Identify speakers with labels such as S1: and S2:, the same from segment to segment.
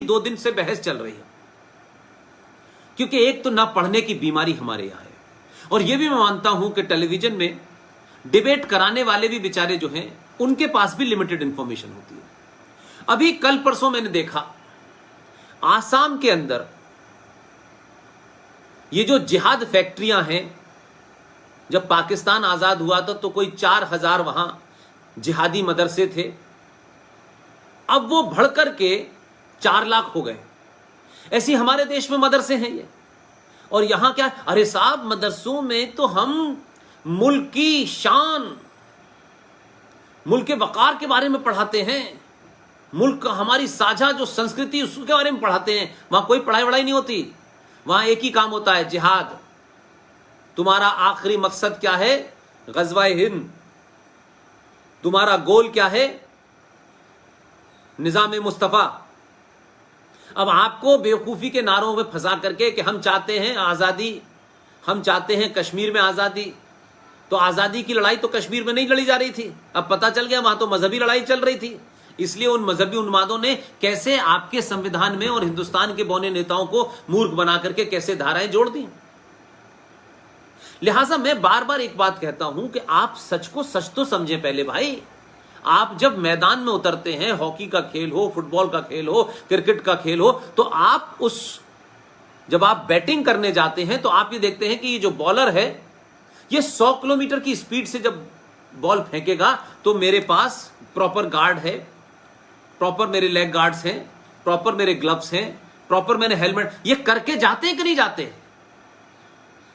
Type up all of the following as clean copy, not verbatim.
S1: 2 दिन से बहस चल रही है, क्योंकि एक तो ना पढ़ने की बीमारी हमारे यहां है, और यह भी मैं मानता हूं कि टेलीविजन में डिबेट कराने वाले भी बेचारे जो हैं उनके पास भी लिमिटेड इंफॉर्मेशन होती है। अभी कल परसों मैंने देखा आसाम के अंदर ये जो जिहाद फैक्ट्रियां हैं, जब पाकिस्तान आजाद हुआ था तो कोई 4000 वहां जिहादी मदरसे थे, अब वो बढ़कर के 4 लाख हो गए। ऐसी हमारे देश में मदरसे हैं ये, और यहां क्या, अरे साहब मदरसों में तो हम मुल्क की शान, मुल्क के वकार के बारे में पढ़ाते हैं, मुल्क का हमारी साझा जो संस्कृति उसके बारे में पढ़ाते हैं। वहां कोई पढ़ाई वढ़ाई नहीं होती, वहां एक ही काम होता है, जिहाद। तुम्हारा आखिरी मकसद क्या है? गज़वाए हिंद। तुम्हारा गोल क्या है? निज़ाम मुस्तफा। अब आपको बेवकूफी के नारों में फंसा करके कि हम चाहते हैं आजादी, हम चाहते हैं कश्मीर में आजादी, तो आजादी की लड़ाई तो कश्मीर में नहीं लड़ी जा रही थी, अब पता चल गया वहां तो मजहबी लड़ाई चल रही थी। इसलिए उन मजहबी उन्मादों ने कैसे आपके संविधान में और हिंदुस्तान के बौने नेताओं को मूर्ख बना करके कैसे धाराएं जोड़ दी। लिहाजा मैं बार बार एक बात कहता हूं कि आप सच को सच तो समझें पहले भाई। आप जब मैदान में उतरते हैं, हॉकी का खेल हो, फुटबॉल का खेल हो, क्रिकेट का खेल हो, तो आप जब आप बैटिंग करने जाते हैं तो आप ये देखते हैं कि ये जो बॉलर है ये 100 किलोमीटर की स्पीड से जब बॉल फेंकेगा तो मेरे पास प्रॉपर गार्ड है, प्रॉपर मेरे लेग गार्ड्स हैं, प्रॉपर मेरे ग्लव्स हैं, प्रॉपर मैंने हेलमेट, ये करके जाते हैं कि नहीं जाते?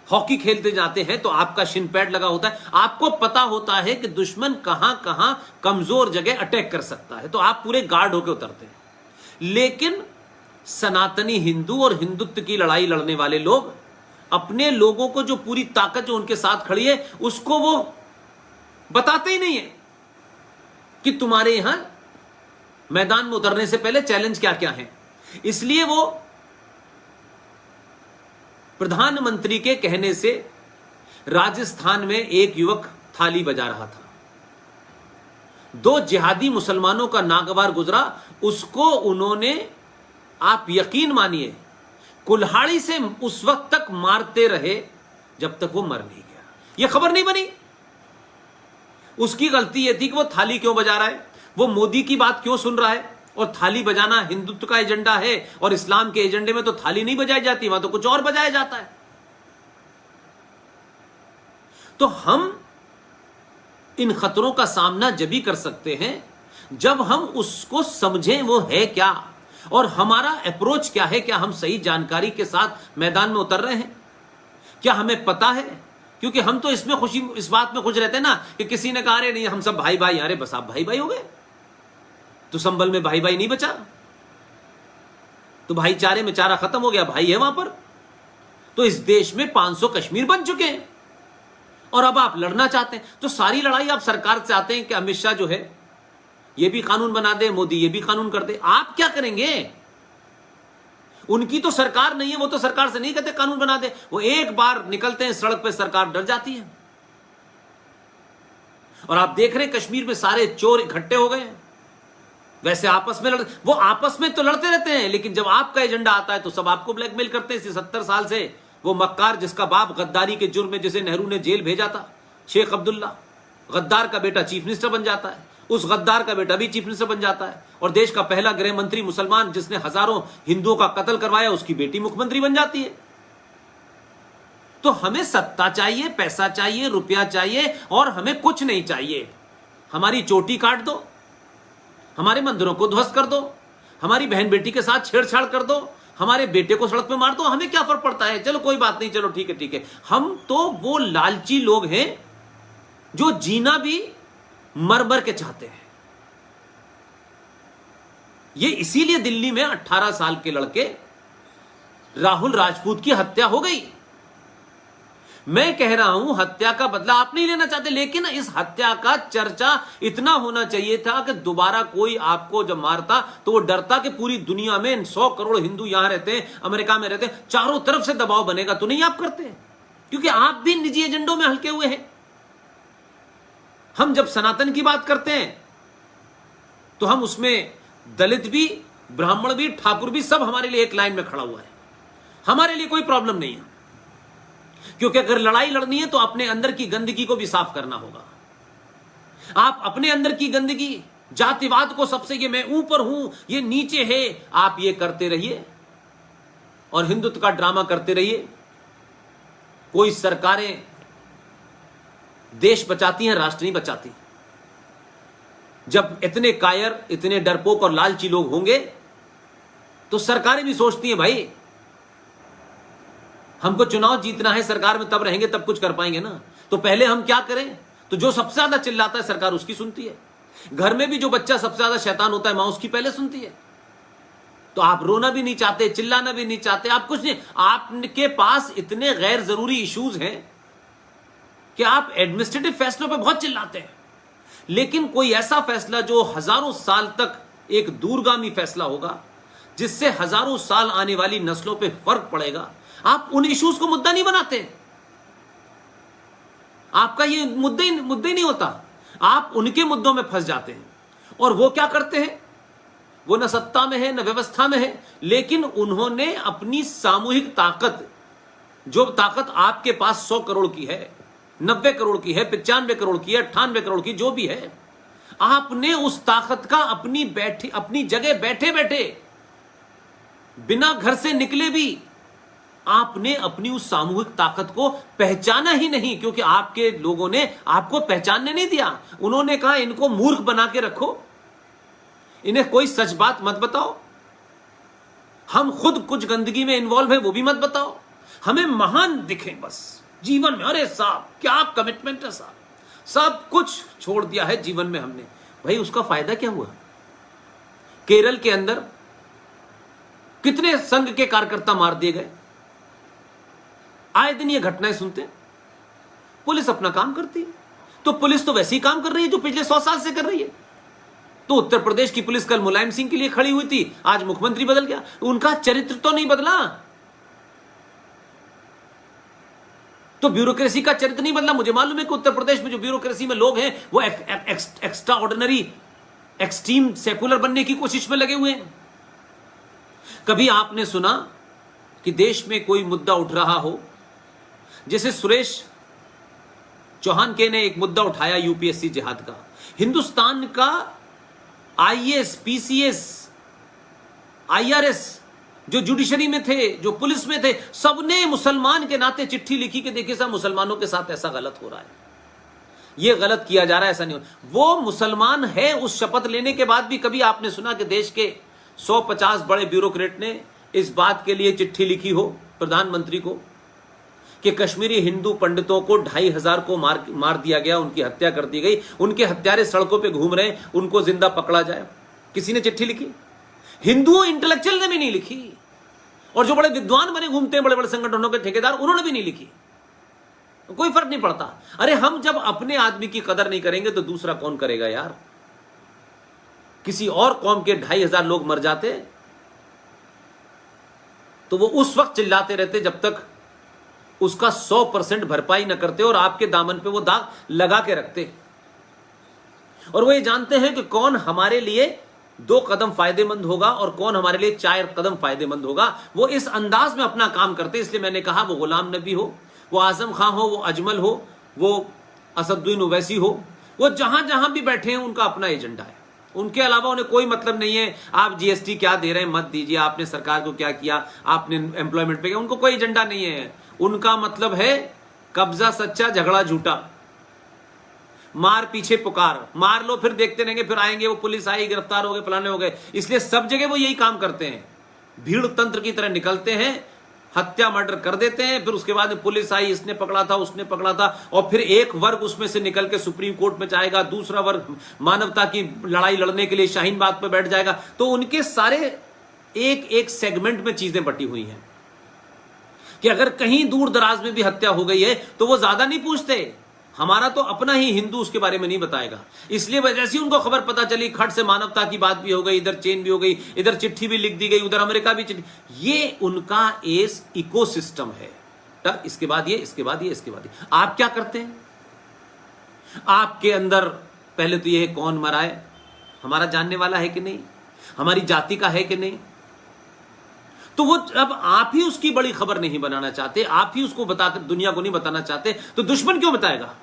S1: हॉकी खेलते जाते हैं तो आपका शिन पैड लगा होता है, आपको पता होता है कि दुश्मन कहां कहां कमजोर जगह अटैक कर सकता है, तो आप पूरे गार्ड होकर उतरते हैं। लेकिन सनातनी हिंदू और हिंदुत्व की लड़ाई लड़ने वाले लोग अपने लोगों को जो पूरी ताकत जो उनके साथ खड़ी है उसको वो बताते ही नहीं है कि तुम्हारे यहां मैदान में उतरने से पहले चैलेंज क्या क्या है। इसलिए वो प्रधानमंत्री के कहने से राजस्थान में एक युवक थाली बजा रहा था, 2 जिहादी मुसलमानों का नागवार गुजरा, उसको उन्होंने, आप यकीन मानिए, कुल्हाड़ी से उस वक्त तक मारते रहे जब तक वो मर नहीं गया। यह खबर नहीं बनी। उसकी गलती यह थी कि वो थाली क्यों बजा रहा है, वो मोदी की बात क्यों सुन रहा है, और थाली बजाना हिंदुत्व का एजेंडा है और इस्लाम के एजेंडे में तो थाली नहीं बजाई जाती, वहां तो कुछ और बजाया जाता है। तो हम इन खतरों का सामना जब भी कर सकते हैं जब हम उसको समझें वो है क्या और हमारा अप्रोच क्या है, क्या हम सही जानकारी के साथ मैदान में उतर रहे हैं, क्या हमें पता है। क्योंकि हम तो इसमें खुशी, इस बात में खुश रहते हैं ना कि किसी ने कहा अरे नहीं हम सब भाई भाई, अरे बस आप भाई भाई हो गए, तो संभल में भाई भाई नहीं बचा, तो भाईचारे में चारा खत्म हो गया, भाई है वहां पर। तो इस देश में 500 कश्मीर बन चुके हैं और अब आप लड़ना चाहते हैं, तो सारी लड़ाई आप सरकार से चाहते हैं कि अमित शाह जो है ये भी कानून बना दे, मोदी ये भी कानून कर दे। आप क्या करेंगे? उनकी तो सरकार नहीं है, वो तो सरकार से नहीं कहते कानून बना दे, वो एक बार निकलते हैं सड़क पे सरकार डर जाती है। और आप देख रहे हैं कश्मीर में सारे चोर इकट्ठे हो गए हैं, वैसे आपस में वो आपस में तो लड़ते रहते हैं, लेकिन जब आपका एजेंडा आता है तो सब आपको ब्लैकमेल करते हैं। 70 साल से वो मक्कार जिसका बाप गद्दारी के जुर्म में जिसे नेहरू ने जेल भेजा था, शेख अब्दुल्ला, गद्दार का बेटा चीफ मिनिस्टर बन जाता है, उस गद्दार का बेटा भी चीफ मिनिस्टर बन जाता है, और देश का पहला गृह मंत्री मुसलमान जिसने हजारों हिंदुओं का कत्ल करवाया, उसकी बेटी मुख्यमंत्री बन जाती है। तो हमें सत्ता चाहिए, पैसा चाहिए, रुपया चाहिए, और हमें कुछ नहीं चाहिए। हमारी चोटी काट दो, हमारे मंदिरों को ध्वस्त कर दो, हमारी बहन बेटी के साथ छेड़छाड़ कर दो, हमारे बेटे को सड़क पे मार दो, हमें क्या फर्क पड़ता है, चलो कोई बात नहीं, चलो ठीक है ठीक है। हम तो वो लालची लोग हैं जो जीना भी मर मर के चाहते हैं। ये इसीलिए दिल्ली में 18 साल के लड़के राहुल राजपूत की हत्या हो गई। मैं कह रहा हूं हत्या का बदला आप नहीं लेना चाहते, लेकिन इस हत्या का चर्चा इतना होना चाहिए था कि दोबारा कोई आपको जब मारता तो वो डरता कि पूरी दुनिया में 100 करोड़ हिंदू यहां रहते हैं, अमेरिका में रहते हैं, चारों तरफ से दबाव बनेगा। तो नहीं आप करते, क्योंकि आप भी निजी एजेंडों में हल्के हुए हैं। हम जब सनातन की बात करते हैं तो हम उसमें दलित भी ब्राह्मण भी, ठाकुर भी, सब हमारे लिए एक लाइन में खड़ा हुआ है। हमारे लिए कोई प्रॉब्लम नहीं है, क्योंकि अगर लड़ाई लड़नी है तो अपने अंदर की गंदगी को भी साफ करना होगा। आप अपने अंदर की गंदगी, जातिवाद को, सबसे ये मैं ऊपर हूं, ये नीचे है, आप ये करते रहिए और हिंदुत्व का ड्रामा करते रहिए। कोई सरकारें देश बचाती हैं, राष्ट्र नहीं बचाती। जब इतने कायर, इतने डरपोक और लालची लोग होंगे तो सरकारें भी सोचती हैं भाई हमको चुनाव जीतना है, सरकार में तब रहेंगे तब कुछ कर पाएंगे ना, तो पहले हम क्या करें। तो जो सबसे ज्यादा चिल्लाता है सरकार उसकी सुनती है। घर में भी जो बच्चा सबसे ज्यादा शैतान होता है मां उसकी पहले सुनती है। तो आप रोना भी नहीं चाहते, चिल्लाना भी नहीं चाहते, आप कुछ नहीं, आपके पास इतने गैर जरूरी इश्यूज हैं कि आप एडमिनिस्ट्रेटिव फैसलों पे बहुत चिल्लाते हैं। लेकिन कोई ऐसा फैसला जो हजारों साल तक एक दूरगामी फैसला होगा, जिससे हजारों साल आने वाली नस्लों पे फर्क पड़ेगा, आप उन इश्यूज को मुद्दा नहीं बनाते। आपका ये मुद्दा ही नहीं होता, आप उनके मुद्दों में फंस जाते हैं। और वो क्या करते हैं, वो न सत्ता में है न व्यवस्था में है, लेकिन उन्होंने अपनी सामूहिक ताकत, जो ताकत आपके पास 100 करोड़ की है, 90 करोड़ की है, 95 करोड़ की है, 98 करोड़ की, जो भी है, आपने उस ताकत का अपनी जगह बैठे बैठे, बिना घर से निकले भी, आपने अपनी उस सामूहिक ताकत को पहचाना ही नहीं, क्योंकि आपके लोगों ने आपको पहचानने नहीं दिया। उन्होंने कहा इनको मूर्ख बना के रखो, इन्हें कोई सच बात मत बताओ, हम खुद कुछ गंदगी में इन्वॉल्व है वो भी मत बताओ, हमें महान दिखें बस जीवन में। अरे साहब क्या कमिटमेंट है साहब, सब कुछ छोड़ दिया है जीवन में हमने। भाई उसका फायदा क्या हुआ। केरल के अंदर कितने संघ के कार्यकर्ता मार दिए गए, आए दिन ये घटनाएं सुनते। पुलिस अपना काम करती है, तो पुलिस तो वैसे ही काम कर रही है जो पिछले 100 साल से कर रही है। तो उत्तर प्रदेश की पुलिस कल मुलायम सिंह के लिए खड़ी हुई थी, आज मुख्यमंत्री बदल गया, उनका चरित्र तो नहीं बदला, तो ब्यूरोक्रेसी का चरित्र नहीं बदला। मुझे मालूम है कि उत्तर प्रदेश में जो ब्यूरोक्रेसी में लोग हैं वो एक्स्ट्रा ऑर्डिनरी, एक्सट्रीम सेकुलर बनने की कोशिश में लगे हुए हैं। कभी आपने सुना कि देश में कोई मुद्दा उठ रहा हो, जैसे सुरेश चौहान के ने एक मुद्दा उठाया यूपीएससी जिहाद का, हिंदुस्तान का आईएएस, पीसीएस, आईआरएस जो जुडिशरी में थे, जो पुलिस में थे, सबने मुसलमान के नाते चिट्ठी लिखी कि देखिए साहब मुसलमानों के साथ ऐसा गलत हो रहा है, ये गलत किया जा रहा है, ऐसा नहीं हो। वो मुसलमान है, उस शपथ लेने के बाद भी कभी आपने सुना कि देश के 150 बड़े ब्यूरोक्रेट ने इस बात के लिए चिट्ठी लिखी हो प्रधानमंत्री को कि कश्मीरी हिंदू पंडितों को 2500 को मार दिया गया, उनकी हत्या कर दी गई, उनके हत्यारे सड़कों पे घूम रहे हैं, उनको जिंदा पकड़ा जाए। किसी ने चिट्ठी लिखी? हिंदुओं इंटेलेक्चुअल ने भी नहीं लिखी, और जो बड़े विद्वान बने घूमते हैं बड़े बड़े संगठनों के ठेकेदार, उन्होंने भी नहीं लिखी। तो कोई फर्क नहीं पड़ता। अरे हम जब अपने आदमी की कदर नहीं करेंगे तो दूसरा कौन करेगा यार। किसी और कौम के 2500 लोग मर जाते तो वो उस वक्त चिल्लाते रहते जब तक उसका 100% भरपाई न करते और आपके दामन पे वो दाग लगा के रखते। और वो ये जानते हैं कि कौन हमारे लिए 2 कदम फायदेमंद होगा और कौन हमारे लिए 4 कदम फायदेमंद होगा। वो इस अंदाज में अपना काम करते। इसलिए मैंने कहा वो गुलाम नबी हो, वो आजम खां हो, वो अजमल हो, वो असदुद्दीन ओवैसी हो, वो जहां जहां भी बैठे हैं उनका अपना एजेंडा है। उनके अलावा उन्हें कोई मतलब नहीं है आप जीएसटी क्या दे रहे हैं मत दीजिए, आपने सरकार को क्या किया, आपने एम्प्लॉयमेंट पे किया, उनको कोई एजेंडा नहीं है। उनका मतलब है कब्जा सच्चा, झगड़ा झूठा, मार पीछे पुकार, मार लो फिर देखते रहेंगे, फिर आएंगे वो पुलिस आई, गिरफ्तार हो गए, फलाने हो गए। इसलिए सब जगह वो यही काम करते हैं, भीड़ तंत्र की तरह निकलते हैं, हत्या मर्डर कर देते हैं, फिर उसके बाद में पुलिस आई, इसने पकड़ा था, उसने पकड़ा था, और फिर एक वर्ग उसमें से निकल के सुप्रीम कोर्ट में जाएगा, दूसरा वर्ग मानवता की लड़ाई लड़ने के लिए शाहीन बाग पे बैठ जाएगा। तो उनके सारे एक एक सेगमेंट में चीजें बटी हुई हैं कि अगर कहीं दूर दराज में भी हत्या हो गई है तो वो ज्यादा नहीं पूछते, हमारा तो अपना ही हिंदू उसके बारे में नहीं बताएगा। इसलिए जैसे उनको खबर पता चली, खट से मानवता की बात भी हो गई, इधर चेन भी हो गई, इधर चिट्ठी भी लिख दी गई, उधर अमेरिका भी चिट्ठी, ये उनका एस इकोसिस्टम है। इसके बाद ये, इसके बाद ये, इसके बाद ये। आप क्या करते हैं? आपके अंदर पहले तो ये कौन मरा है, हमारा जानने वाला है कि नहीं, हमारी जाति का है कि नहीं? तो वो अब आप ही उसकी बड़ी खबर नहीं बनाना चाहते, आप ही उसको बताते, दुनिया को नहीं बताना चाहते, तो दुश्मन क्यों बताएगा?